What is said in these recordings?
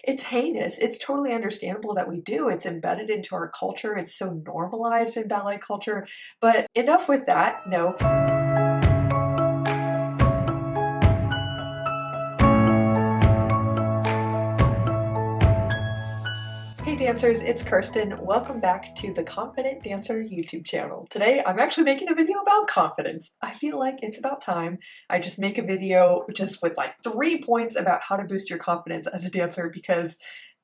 It's heinous. It's totally understandable that we do. It's embedded into our culture. It's so normalized in ballet culture. But enough with that. No. Hey dancers, it's Kirsten. Welcome back to the Confident Dancer YouTube channel. Today I'm actually making a video about confidence. I feel like it's about time I just make a video just with like 3 points about how to boost your confidence as a dancer, because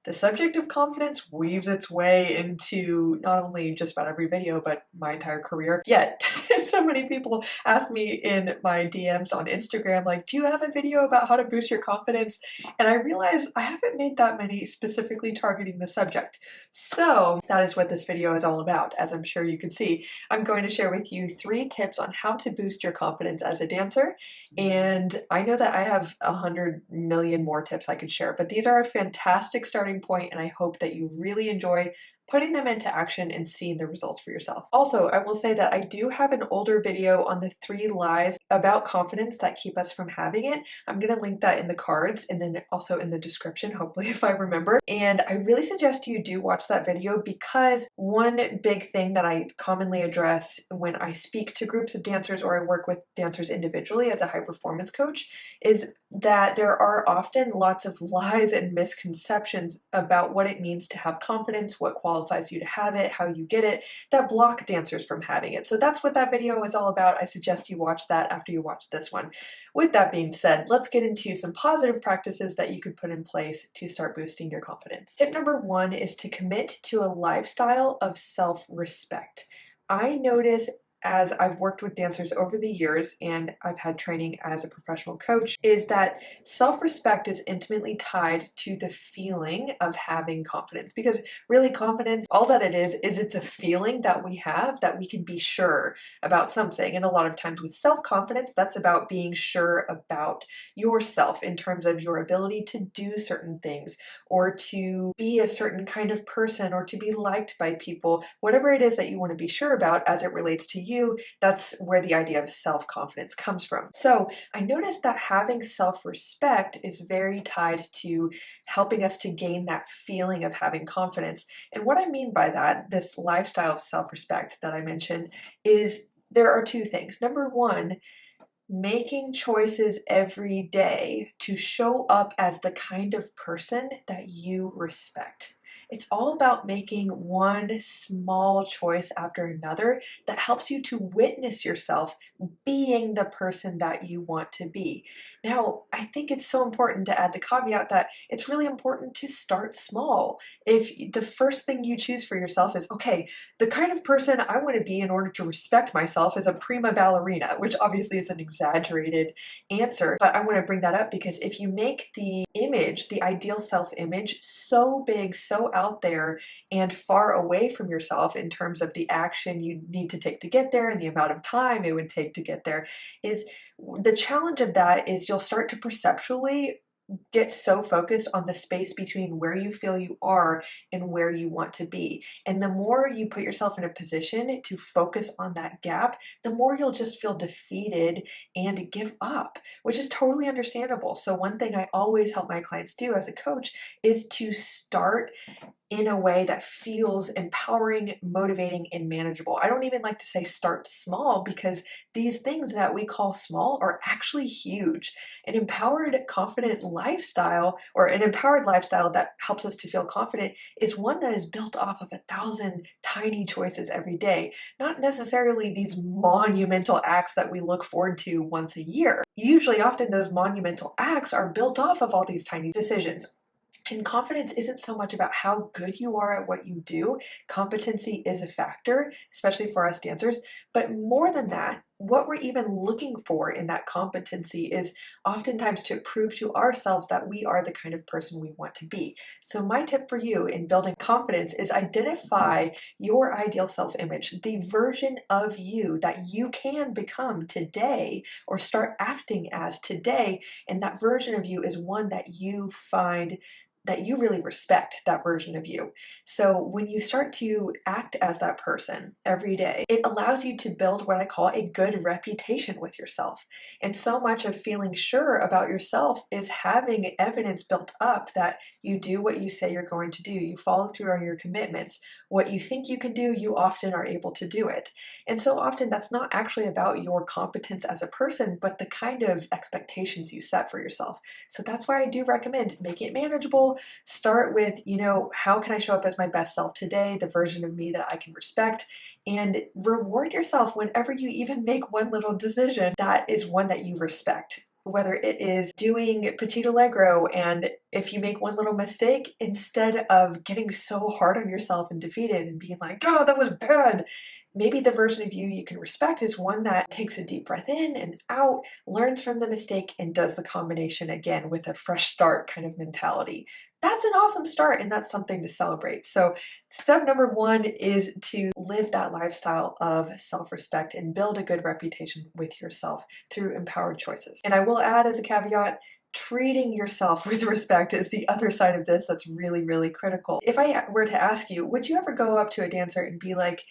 the subject of confidence weaves its way into not only just about every video, but my entire career. Yet, so many people ask me in my DMs on Instagram, like, do you have a video about how to boost your confidence? And I realize I haven't made that many specifically targeting the subject. So that is what this video is all about. As I'm sure you can see, I'm going to share with you 3 tips on how to boost your confidence as a dancer. And I know that I have 100 million more tips I could share, but these are a fantastic starting point, and I hope that you really enjoy putting them into action and seeing the results for yourself. Also, I will say that I do have an older video on the 3 lies about confidence that keep us from having it. I'm going to link that in the cards and then also in the description, hopefully, if I remember. And I really suggest you do watch that video, because one big thing that I commonly address when I speak to groups of dancers or I work with dancers individually as a high performance coach is that there are often lots of lies and misconceptions about what it means to have confidence, what qualifies you to have it, how you get it, that block dancers from having it. So that's what that video is all about. I suggest you watch that after you watch this one. With that being said, let's get into some positive practices that you could put in place to start boosting your confidence. Tip number 1 is to commit to a lifestyle of self-respect. I notice as I've worked with dancers over the years, and I've had training as a professional coach, is that self-respect is intimately tied to the feeling of having confidence. Because really, confidence, all that it is it's a feeling that we have that we can be sure about something. And a lot of times with self-confidence, that's about being sure about yourself in terms of your ability to do certain things, or to be a certain kind of person, or to be liked by people. Whatever it is that you want to be sure about as it relates to you, that's where the idea of self-confidence comes from. So I noticed that having self-respect is very tied to helping us to gain that feeling of having confidence. And what I mean by that, this lifestyle of self-respect that I mentioned, is there are 2 things. Number 1, making choices every day to show up as the kind of person that you respect. It's all about making one small choice after another that helps you to witness yourself being the person that you want to be. Now, I think it's so important to add the caveat that it's really important to start small. If the first thing you choose for yourself is, okay, the kind of person I want to be in order to respect myself is a prima ballerina, which obviously is an exaggerated answer, but I want to bring that up because if you make the image, the ideal self-image, so big, so out there and far away from yourself in terms of the action you need to take to get there and the amount of time it would take to get there, is the challenge of that is you'll start to perceptually get so focused on the space between where you feel you are and where you want to be. And the more you put yourself in a position to focus on that gap, the more you'll just feel defeated and give up, which is totally understandable. So one thing I always help my clients do as a coach is to start in a way that feels empowering, motivating, and manageable. I don't even like to say start small, because these things that we call small are actually huge. An empowered, confident lifestyle, or an empowered lifestyle that helps us to feel confident, is one that is built off of 1,000 tiny choices every day, not necessarily these monumental acts that we look forward to once a year. Usually, often those monumental acts are built off of all these tiny decisions. And confidence isn't so much about how good you are at what you do. Competency is a factor, especially for us dancers. But more than that, what we're even looking for in that competency is oftentimes to prove to ourselves that we are the kind of person we want to be. So my tip for you in building confidence is identify your ideal self-image, the version of you that you can become today or start acting as today. And that version of you is one that you find that you really respect, that version of you. So when you start to act as that person every day, it allows you to build what I call a good good reputation with yourself. And so much of feeling sure about yourself is having evidence built up that you do what you say you're going to do. You follow through on your commitments. What you think you can do, you often are able to do it. And so often that's not actually about your competence as a person, but the kind of expectations you set for yourself. So that's why I do recommend making it manageable. Start with, how can I show up as my best self today, the version of me that I can respect, and reward yourself whenever you even make one little decision that is one that you respect. Whether it is doing petit allegro, and if you make one little mistake, instead of getting so hard on yourself and defeated and being like, oh, that was bad, maybe the version of you can respect is one that takes a deep breath in and out, learns from the mistake, and does the combination again with a fresh start kind of mentality. That's an awesome start, and that's something to celebrate. So step number one is to live that lifestyle of self-respect and build a good reputation with yourself through empowered choices. And I will add as a caveat, treating yourself with respect is the other side of this that's really, really critical. If I were to ask you, would you ever go up to a dancer and be like,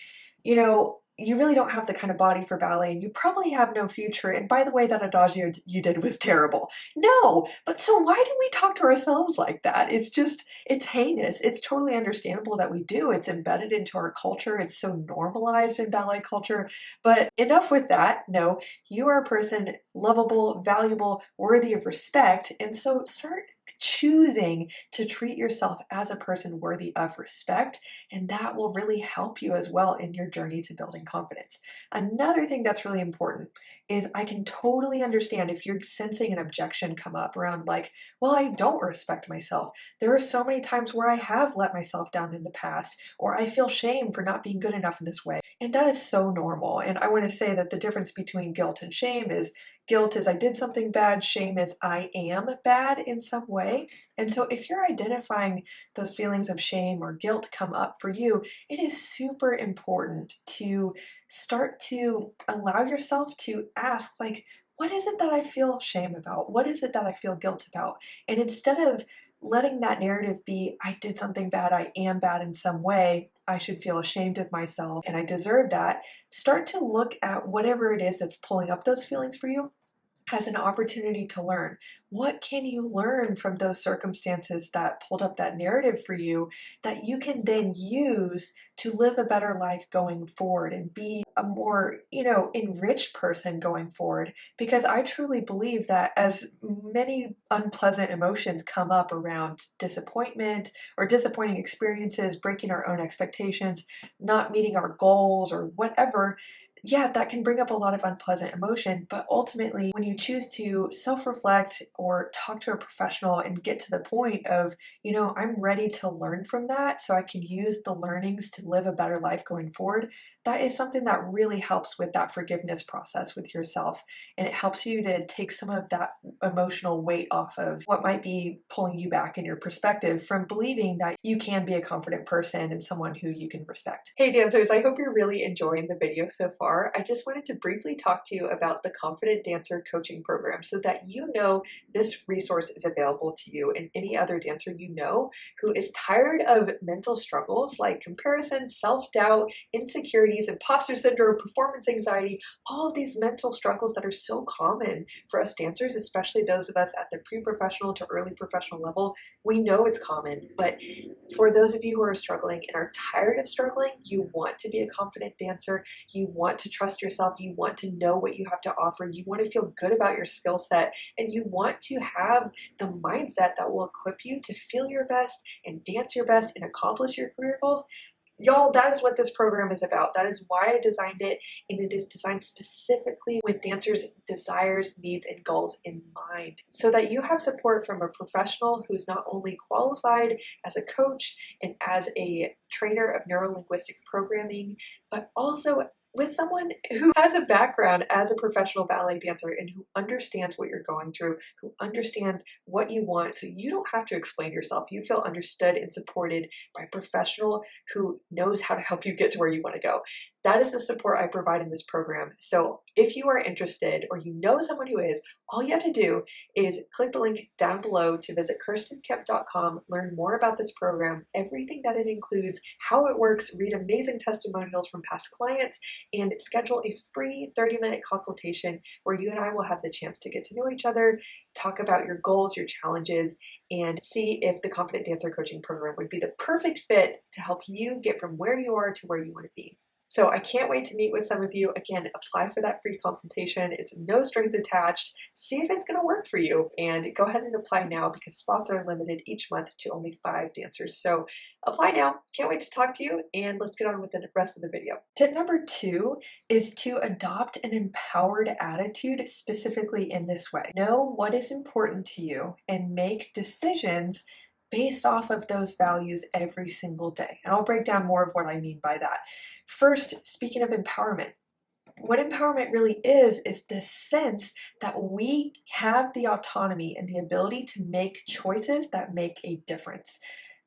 you really don't have the kind of body for ballet and you probably have no future. And by the way, that adagio you did was terrible. No, but so why do we talk to ourselves like that? It's heinous. It's totally understandable that we do. It's embedded into our culture. It's so normalized in ballet culture. But enough with that. No, you are a person lovable, valuable, worthy of respect. And so start choosing to treat yourself as a person worthy of respect, and that will really help you as well in your journey to building confidence. Another thing that's really important is I can totally understand if you're sensing an objection come up around like, well, I don't respect myself. There are so many times where I have let myself down in the past, or I feel shame for not being good enough in this way. And that is so normal. And I want to say that the difference between guilt and shame is guilt is I did something bad, shame is I am bad in some way. And so if you're identifying those feelings of shame or guilt come up for you, it is super important to start to allow yourself to ask, like, what is it that I feel shame about? What is it that I feel guilt about? And instead of letting that narrative be, I did something bad, I am bad in some way, I should feel ashamed of myself and I deserve that, start to look at whatever it is that's pulling up those feelings for you as an opportunity to learn. What can you learn from those circumstances that pulled up that narrative for you that you can then use to live a better life going forward and be a more, enriched person going forward? Because I truly believe that as many unpleasant emotions come up around disappointment or disappointing experiences, breaking our own expectations, not meeting our goals or whatever, yeah, that can bring up a lot of unpleasant emotion, but ultimately when you choose to self-reflect or talk to a professional and get to the point of, I'm ready to learn from that so I can use the learnings to live a better life going forward, that is something that really helps with that forgiveness process with yourself. And it helps you to take some of that emotional weight off of what might be pulling you back in your perspective from believing that you can be a confident person and someone who you can respect. Hey dancers, I hope you're really enjoying the video so far. I just wanted to briefly talk to you about the Confident Dancer Coaching Program so that this resource is available to you and any other dancer who is tired of mental struggles like comparison, self-doubt, insecurities, imposter syndrome, performance anxiety, all of these mental struggles that are so common for us dancers, especially those of us at the pre-professional to early professional level. We know it's common, but for those of you who are struggling and are tired of struggling, you want to be a confident dancer, you want to trust yourself, you want to know what you have to offer, you want to feel good about your skill set, and you want to have the mindset that will equip you to feel your best and dance your best and accomplish your career goals. Y'all, that is what this program is about. That is why I designed it, and it is designed specifically with dancers' desires, needs, and goals in mind, so that you have support from a professional who's not only qualified as a coach and as a trainer of neuro-linguistic programming, but also with someone who has a background as a professional ballet dancer and who understands what you're going through, who understands what you want, so you don't have to explain yourself. You feel understood and supported by a professional who knows how to help you get to where you want to go. That is the support I provide in this program. So if you are interested or you know someone who is, all you have to do is click the link down below to visit kirstenkemp.com, learn more about this program, everything that it includes, how it works, read amazing testimonials from past clients, and schedule a free 30-minute consultation where you and I will have the chance to get to know each other, talk about your goals, your challenges, and see if the Confident Dancer Coaching Program would be the perfect fit to help you get from where you are to where you want to be. So I can't wait to meet with some of you. Again, apply for that free consultation. It's no strings attached. See if it's going to work for you, and go ahead and apply now because spots are limited each month to only 5 dancers. So apply now. Can't wait to talk to you, and let's get on with the rest of the video. Tip number 2 is to adopt an empowered attitude, specifically in this way. Know what is important to you and make decisions based off of those values every single day. And I'll break down more of what I mean by that. First, speaking of empowerment, what empowerment really is this sense that we have the autonomy and the ability to make choices that make a difference.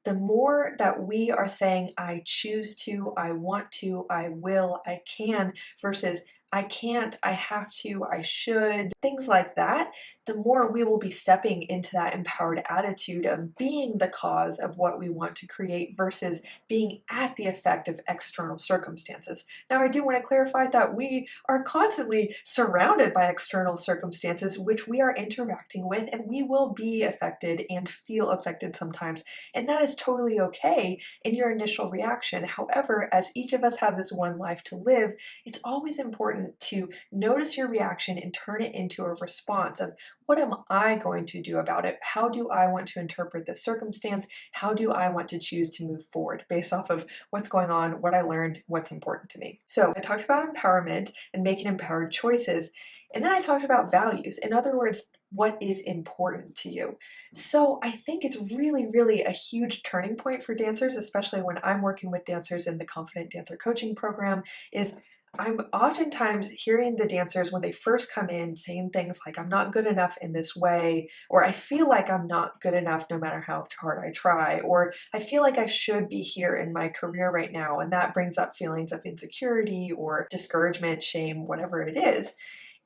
The more that we are saying, I choose to, I want to, I will, I can, versus I can't, I have to, I should, things like that, the more we will be stepping into that empowered attitude of being the cause of what we want to create versus being at the effect of external circumstances. Now, I do want to clarify that we are constantly surrounded by external circumstances which we are interacting with, and we will be affected and feel affected sometimes, and that is totally okay in your initial reaction. However, as each of us have this one life to live, it's always important to notice your reaction and turn it into a response of, what am I going to do about it? How do I want to interpret this circumstance? How do I want to choose to move forward based off of what's going on, what I learned, what's important to me? So I talked about empowerment and making empowered choices. And then I talked about values. In other words, what is important to you? So I think it's really, really a huge turning point for dancers, especially when I'm working with dancers in the Confident Dancer Coaching Program, is I'm oftentimes hearing the dancers when they first come in saying things like, I'm not good enough in this way, or I feel like I'm not good enough no matter how hard I try, or I feel like I should be here in my career right now. And that brings up feelings of insecurity or discouragement, shame, whatever it is.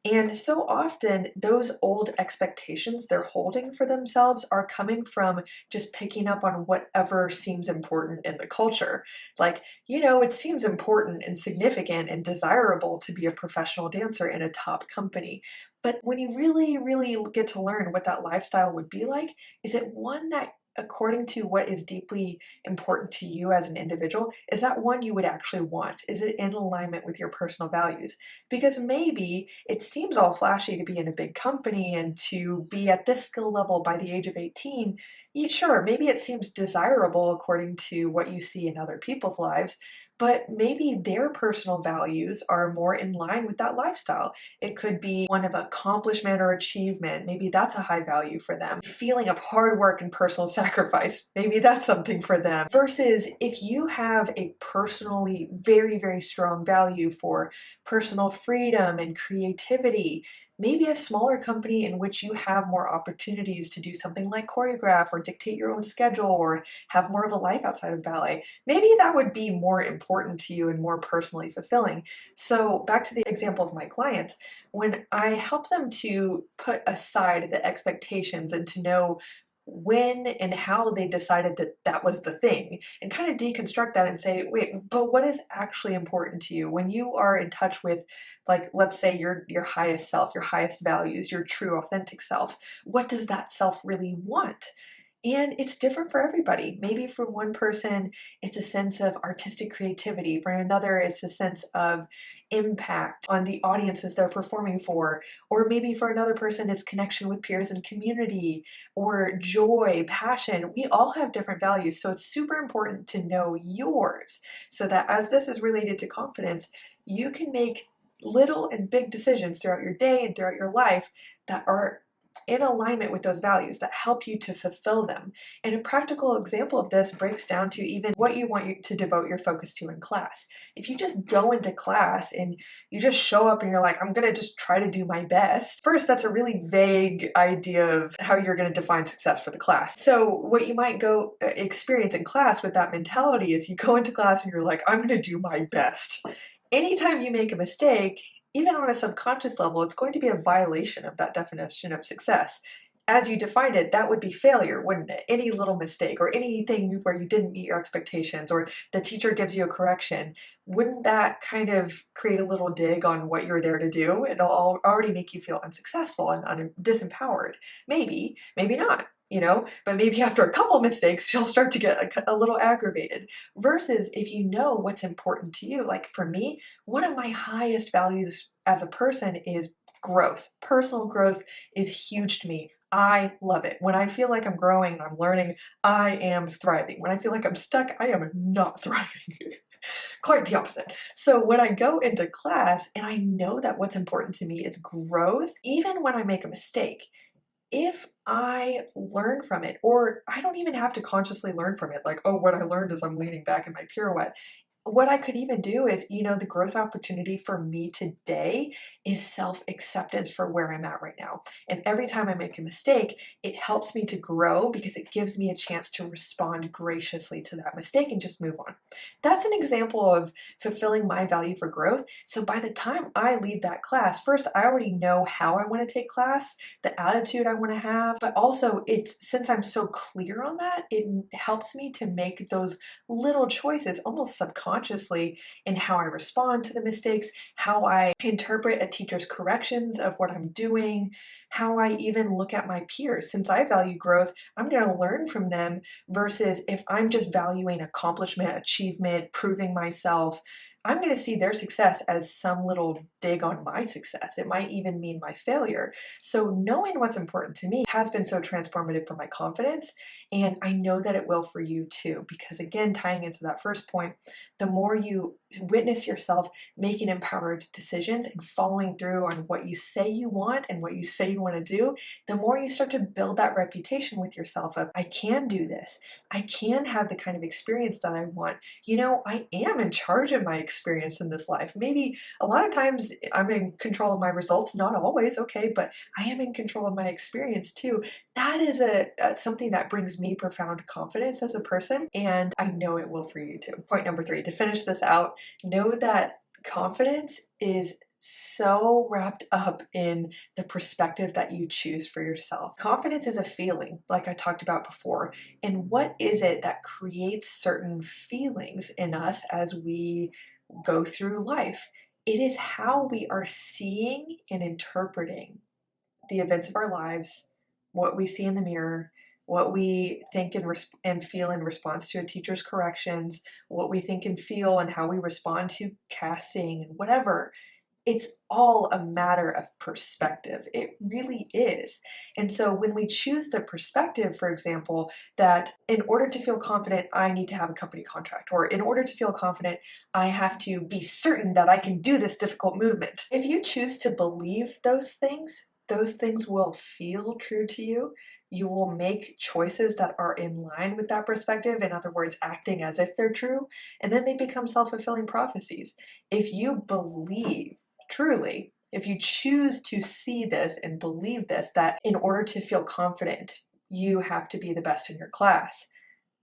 And so often those old expectations they're holding for themselves are coming from just picking up on whatever seems important in the culture. Like, it seems important and significant and desirable to be a professional dancer in a top company. But when you really, really get to learn what that lifestyle would be like, is it one that, according to what is deeply important to you as an individual, is that one you would actually want? Is it in alignment with your personal values? Because maybe it seems all flashy to be in a big company and to be at this skill level by the age of 18. Sure, maybe it seems desirable according to what you see in other people's lives, but maybe their personal values are more in line with that lifestyle. It could be one of accomplishment or achievement. Maybe that's a high value for them. Feeling of hard work and personal sacrifice. Maybe that's something for them. Versus if you have a personally very, very strong value for personal freedom and creativity, maybe a smaller company in which you have more opportunities to do something like choreograph or dictate your own schedule or have more of a life outside of ballet. Maybe that would be more important to you and more personally fulfilling. So back to the example of my clients, when I help them to put aside the expectations and to know when and how they decided that that was the thing, and kind of deconstruct that and say, wait, but what is actually important to you when you are in touch with, like, let's say your highest self, your highest values, your true authentic self? What does that self really want? And it's different for everybody. Maybe for one person, it's a sense of artistic creativity. For another, it's a sense of impact on the audiences they're performing for. Or maybe for another person, it's connection with peers and community, or joy, passion. We all have different values. So it's super important to know yours so that as this is related to confidence, you can make little and big decisions throughout your day and throughout your life that are in alignment with those values that help you to fulfill them. And a practical example of this breaks down to even what you want you to devote your focus to in class. If you just go into class and you just show up and you're like, I'm going to just try to do my best. First, that's a really vague idea of how you're going to define success for the class. So what you might go experience in class with that mentality is you go into class and you're like, I'm going to do my best. Anytime you make a mistake, even on a subconscious level, it's going to be a violation of that definition of success. as you defined it, that would be failure, wouldn't it? Any little mistake or anything where you didn't meet your expectations or the teacher gives you a correction, wouldn't that kind of create a little dig on what you're there to do? It'll already make you feel unsuccessful and disempowered. Maybe, maybe not. But maybe after a couple mistakes, you'll start to get a little aggravated. Versus if you know what's important to you. Like for me, one of my highest values as a person is growth. Personal growth is huge to me. I love it. When I feel like I'm growing and I'm learning, I am thriving. When I feel like I'm stuck, I am not thriving. Quite the opposite. So when I go into class and I know that what's important to me is growth, even when I make a mistake, if I learn from it, or I don't even have to consciously learn from it, like, oh, what I learned is I'm leaning back in my pirouette. What I could even do is, the growth opportunity for me today is self-acceptance for where I'm at right now. And every time I make a mistake, it helps me to grow because it gives me a chance to respond graciously to that mistake and just move on. That's an example of fulfilling my value for growth. So by the time I leave that class, first, I already know how I want to take class, the attitude I want to have, but also since I'm so clear on that, it helps me to make those little choices almost subconsciously in how I respond to the mistakes, how I interpret a teacher's corrections of what I'm doing, how I even look at my peers. Since I value growth, I'm going to learn from them versus if I'm just valuing accomplishment, achievement, proving myself, I'm going to see their success as some little dig on my success. It might even mean my failure. So knowing what's important to me has been so transformative for my confidence. And I know that it will for you too, because again, tying into that first point, the more you witness yourself making empowered decisions and following through on what you say you want and what you say you want to do, the more you start to build that reputation with yourself of, I can do this. I can have the kind of experience that I want. I am in charge of my experience in this life. Maybe a lot of times I'm in control of my results, not always, okay, but I am in control of my experience too. That is something that brings me profound confidence as a person, and I know it will for you too. Point number 3, to finish this out, know that confidence is so wrapped up in the perspective that you choose for yourself. Confidence is a feeling, like I talked about before. And what is it that creates certain feelings in us as we go through life? It is how we are seeing and interpreting the events of our lives, what we see in the mirror, what we think and feel in response to a teacher's corrections, what we think and feel and how we respond to casting and whatever. It's all a matter of perspective. It really is. And so when we choose the perspective, for example, that in order to feel confident, I need to have a company contract, or in order to feel confident, I have to be certain that I can do this difficult movement. If you choose to believe those things will feel true to you. You will make choices that are in line with that perspective. In other words, acting as if they're true, and then they become self-fulfilling prophecies. If you believe truly, if you choose to see this and believe this, that in order to feel confident, you have to be the best in your class,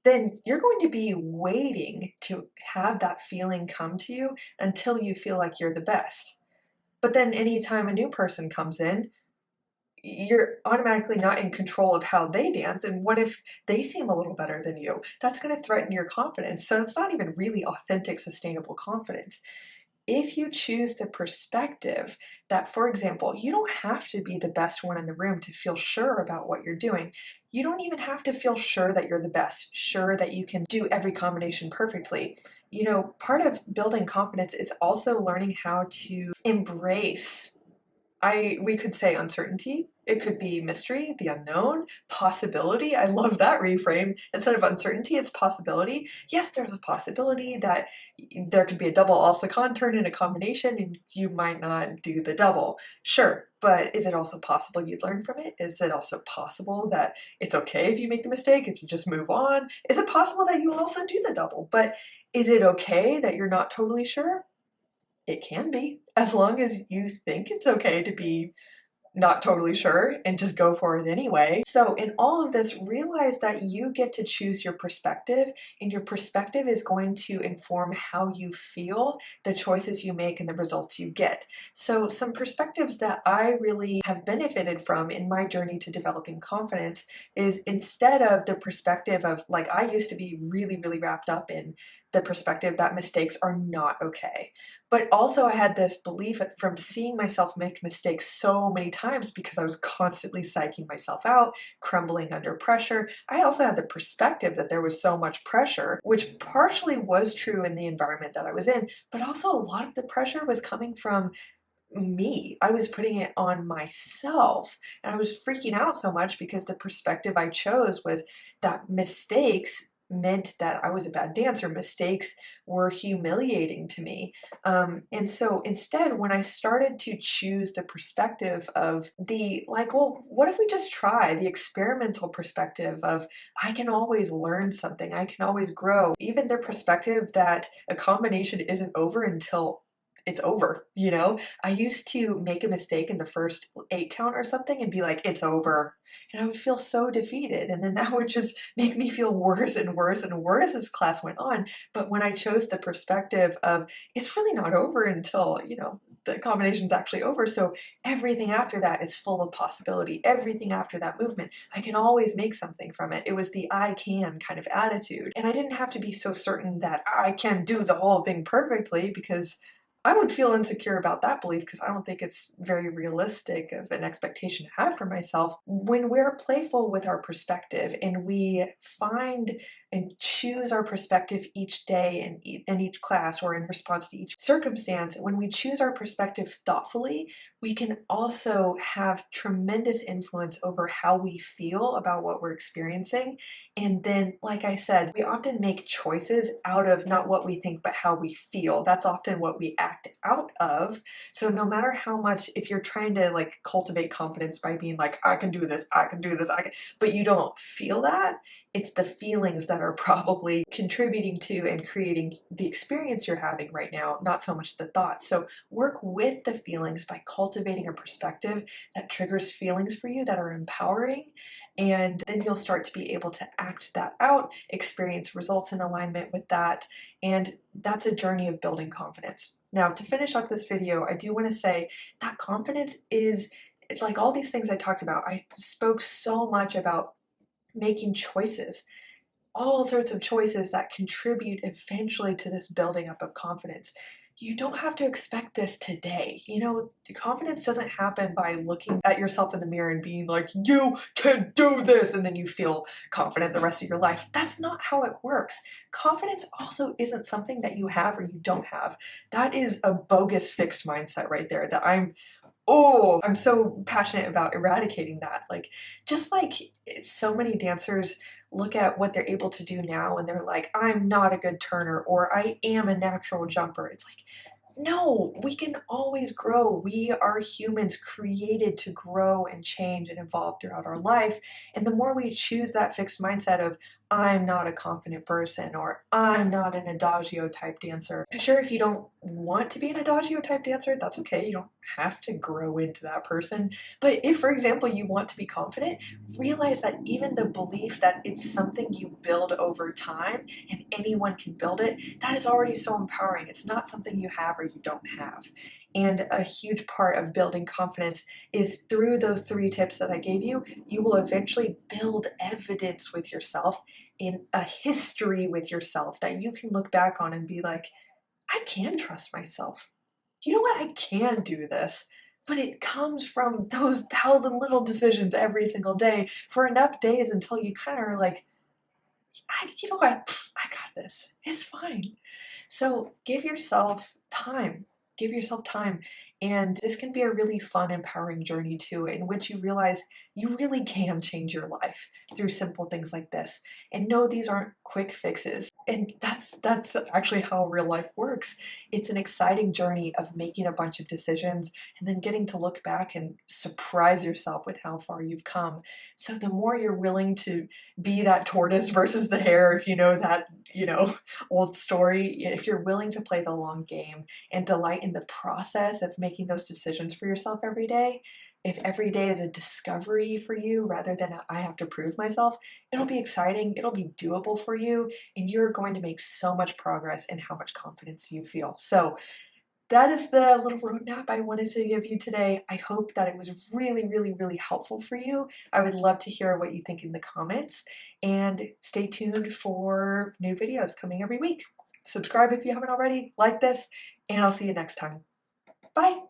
then you're going to be waiting to have that feeling come to you until you feel like you're the best. But then anytime a new person comes in, you're automatically not in control of how they dance. And what if they seem a little better than you? That's going to threaten your confidence. So it's not even really authentic, sustainable confidence. If you choose the perspective that, for example, you don't have to be the best one in the room to feel sure about what you're doing. You don't even have to feel sure that you're the best, sure that you can do every combination perfectly. Part of building confidence is also learning how to embrace, we could say, uncertainty. It could be mystery, the unknown, possibility. I love that reframe. Instead of uncertainty, it's possibility. Yes, there's a possibility that there could be a double also turn in a combination and you might not do the double. Sure, but is it also possible you'd learn from it? Is it also possible that it's okay if you make the mistake, if you just move on? Is it possible that you also do the double? But is it okay that you're not totally sure? It can be, as long as you think it's okay to be not totally sure and just go for it anyway. So in all of this, realize that you get to choose your perspective, and your perspective is going to inform how you feel, the choices you make, and the results you get. So some perspectives that I really have benefited from in my journey to developing confidence is, instead of the perspective of, like, I used to be really wrapped up in the perspective that mistakes are not okay. But also I had this belief from seeing myself make mistakes so many times, because I was constantly psyching myself out, crumbling under pressure. I also had the perspective that there was so much pressure, which partially was true in the environment that I was in, but also a lot of the pressure was coming from me. I was putting it on myself, and I was freaking out so much because the perspective I chose was that mistakes meant that I was a bad dancer. Mistakes were humiliating to me. And so instead, when I started to choose the perspective of the, like, well, what if we just try the experimental perspective of, I can always learn something, I can always grow, even the perspective that a combination isn't over until it's over, you know? I used to make a mistake in the first 8 count or something and be like, it's over. And I would feel so defeated. And then that would just make me feel worse and worse and worse as class went on. But when I chose the perspective of, it's really not over until, you know, the combination's actually over. So everything after that is full of possibility. Everything after that movement, I can always make something from it. It was the I can kind of attitude. And I didn't have to be so certain that I can do the whole thing perfectly, because I would feel insecure about that belief, because I don't think it's very realistic of an expectation to have for myself. When we're playful with our perspective and we find and choose our perspective each day in each class or in response to each circumstance, when we choose our perspective thoughtfully, we can also have tremendous influence over how we feel about what we're experiencing. And then, like I said, we often make choices out of not what we think, but how we feel. That's often what we act out of. So no matter how much, if you're trying to like cultivate confidence by being like, I can do this, I can do this, but you don't feel that, it's the feelings that are probably contributing to and creating the experience you're having right now, not so much the thoughts. So work with the feelings by cultivating a perspective that triggers feelings for you that are empowering, and then you'll start to be able to act that out, experience results in alignment with that, and that's a journey of building confidence. Now, to finish up this video, I do want to say that confidence is, like all these things I talked about, I spoke so much about making choices, all sorts of choices that contribute eventually to this building up of confidence. You don't have to expect this today. You know, confidence doesn't happen by looking at yourself in the mirror and being like, you can do this, and then you feel confident the rest of your life. That's not how it works. Confidence also isn't something that you have or you don't have. That is a bogus fixed mindset right there that I'm so passionate about eradicating that. Like, just like so many dancers look at what they're able to do now and they're like, I'm not a good turner, or I am a natural jumper. It's like, no, we can always grow. We are humans created to grow and change and evolve throughout our life. And the more we choose that fixed mindset of, I'm not a confident person, or I'm not an adagio type dancer. Sure, if you don't want to be an adagio type dancer, that's okay. You don't have to grow into that person. But if, for example, you want to be confident, realize that even the belief that it's something you build over time and anyone can build it, that is already so empowering. It's not something you have or you don't have. And a huge part of building confidence is through those 3 tips that I gave you, you will eventually build evidence with yourself, in a history with yourself that you can look back on and be like, I can trust myself. You know what? I can do this. But it comes from those 1,000 little decisions every single day for enough days until you kind of are like, you know what? I got this. It's fine. So give yourself time. Give yourself time. And this can be a really fun, empowering journey too, in which you realize you really can change your life through simple things like this. And no, these aren't quick fixes. And that's actually how real life works. It's an exciting journey of making a bunch of decisions and then getting to look back and surprise yourself with how far you've come. So the more you're willing to be that tortoise versus the hare, if you know that old story. If you're willing to play the long game and delight in the process of making those decisions for yourself every day, if every day is a discovery for you rather than I have to prove myself, it'll be exciting, it'll be doable for you, and you're going to make so much progress in how much confidence you feel. So that is the little roadmap I wanted to give you today. I hope that it was really, really, really helpful for you. I would love to hear what you think in the comments, and stay tuned for new videos coming every week. Subscribe if you haven't already, like this, and I'll see you next time. Bye!